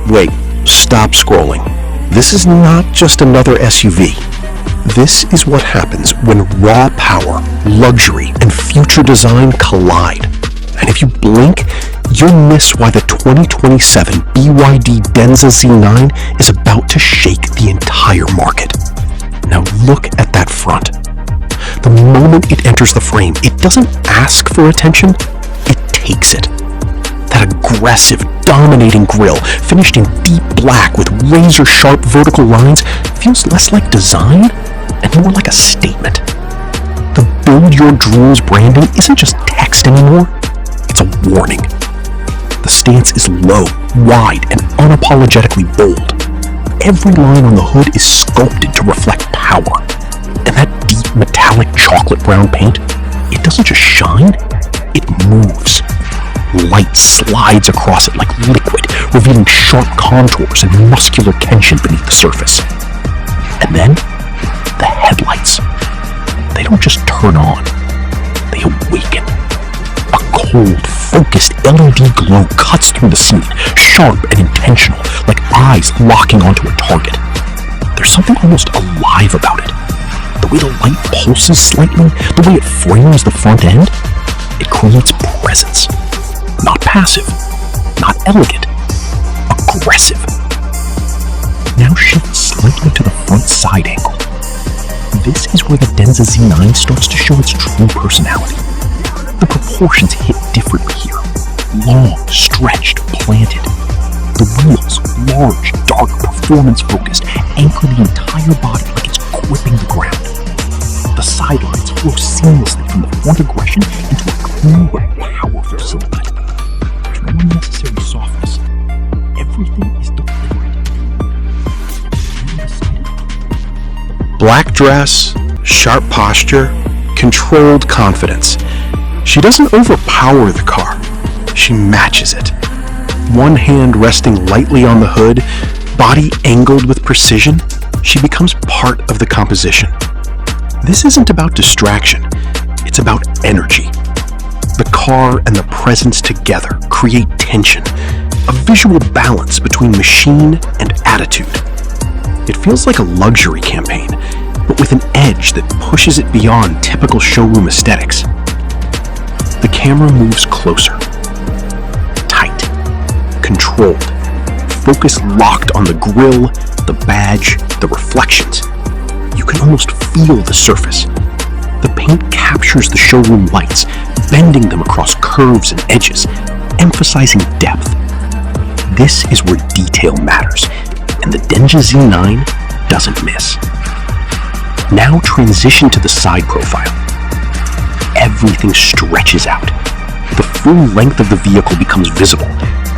Wait, stop scrolling. This is not just another SUV. This is what happens when raw power, luxury, and future design collide. And if you blink, you'll miss why the 2027 BYD Denza Z9 is about to shake the entire market. Now look at that front. The moment it enters the frame, it doesn't ask for attention, it takes it. That aggressive, dominating grille, finished in deep black with razor-sharp vertical lines, feels less like design and more like a statement. The Build Your Dreams branding isn't just text anymore, it's a warning. The stance is low, wide, and unapologetically bold. Every line on the hood is sculpted to reflect power. And that deep metallic chocolate brown paint, it doesn't just shine, it moves. Light slides across it like liquid, revealing sharp contours and muscular tension beneath the surface. And then, the headlights. They don't just turn on, they awaken. A cold, focused LED glow cuts through the scene, sharp and intentional, like eyes locking onto a target. There's something almost alive about it. The way the light pulses slightly, the way it frames the front end, it creates presence. Not passive, not elegant, aggressive. Now shift slightly to the front side angle. This is where the Denza Z9 starts to show its true personality. The proportions hit differently here. Long, stretched, planted. The wheels, large, dark, performance-focused, anchor the entire body like it's gripping the ground. The sidelines flow seamlessly from the front aggression into a clean but powerful silhouette. There's no unnecessary softness. Everything is deliberate. Black dress, sharp posture, controlled confidence. She doesn't overpower the car. She matches it. One hand resting lightly on the hood, body angled with precision, she becomes part of the composition. This isn't about distraction, it's about energy. The car and the presence together create tension, a visual balance between machine and attitude. It feels like a luxury campaign, but with an edge that pushes it beyond typical showroom aesthetics. The camera moves closer. Tight. Controlled. Focus locked on the grille, the badge, the reflections. You can almost feel the surface. The paint captures the showroom lights, bending them across curves and edges, emphasizing depth. This is where detail matters, and the Denza Z9 doesn't miss. Now transition to the side profile. Everything stretches out. The full length of the vehicle becomes visible,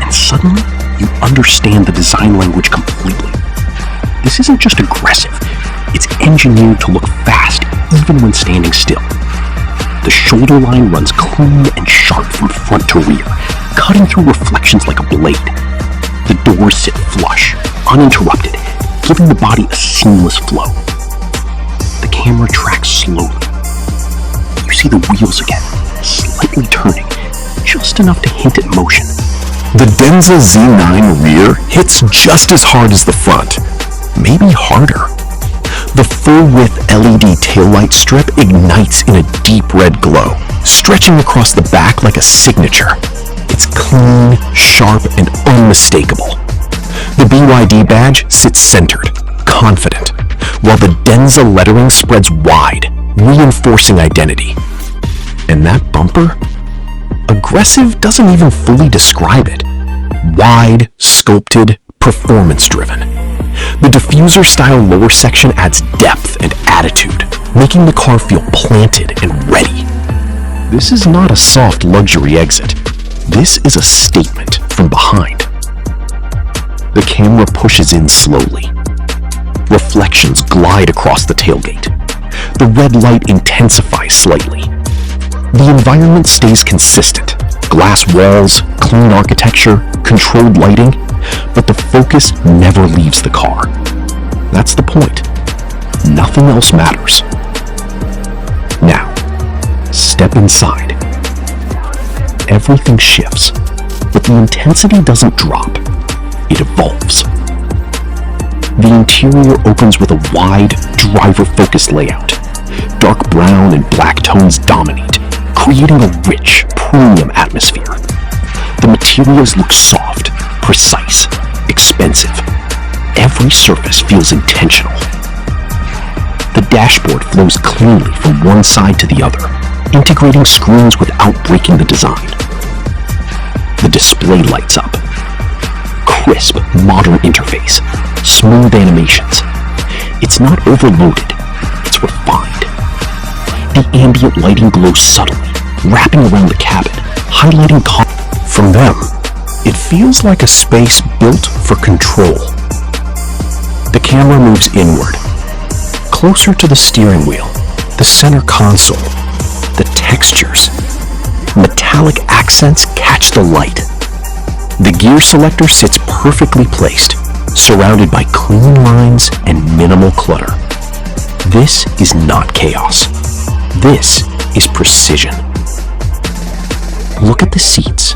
and suddenly you understand the design language completely. This isn't just aggressive, it's engineered to look fast even when standing still. The shoulder line runs clean and sharp from front to rear, cutting through reflections like a blade. The doors sit flush, uninterrupted, giving the body a seamless flow. The camera tracks slowly. You see the wheels again, slightly turning, just enough to hint at motion. The Denza Z9 rear hits just as hard as the front, maybe harder. The full-width LED taillight strip ignites in a deep red glow, stretching across the back like a signature. It's clean, sharp, and unmistakable. The BYD badge sits centered, confident, while the Denza lettering spreads wide, reinforcing identity. And that bumper? Aggressive doesn't even fully describe it. Wide, sculpted, performance-driven. The diffuser-style lower section adds depth and attitude, making the car feel planted and ready. This is not a soft luxury exit. This is a statement from behind. The camera pushes in slowly. Reflections glide across the tailgate. The red light intensifies slightly. The environment stays consistent. Glass walls, clean architecture, controlled lighting, but the focus never leaves the car. That's the point. Nothing else matters. Now, step inside. Everything shifts, but the intensity doesn't drop. it evolves. The interior opens with a wide, driver-focused layout. Dark brown and black tones dominate, creating a rich, premium atmosphere. The materials look soft, precise, expensive. Every surface feels intentional. The dashboard flows cleanly from one side to the other, integrating screens without breaking the design. The display lights up. Crisp, modern interface, smooth animations. It's not overloaded, it's refined. The ambient lighting glows subtly, wrapping around the cabin, highlighting From them, it feels like a space built for control. The camera moves inward, closer to the steering wheel, the center console. The textures, metallic accents catch the light. The gear selector sits perfectly placed, surrounded by clean lines and minimal clutter. This is not chaos. This is precision. Look at the seats.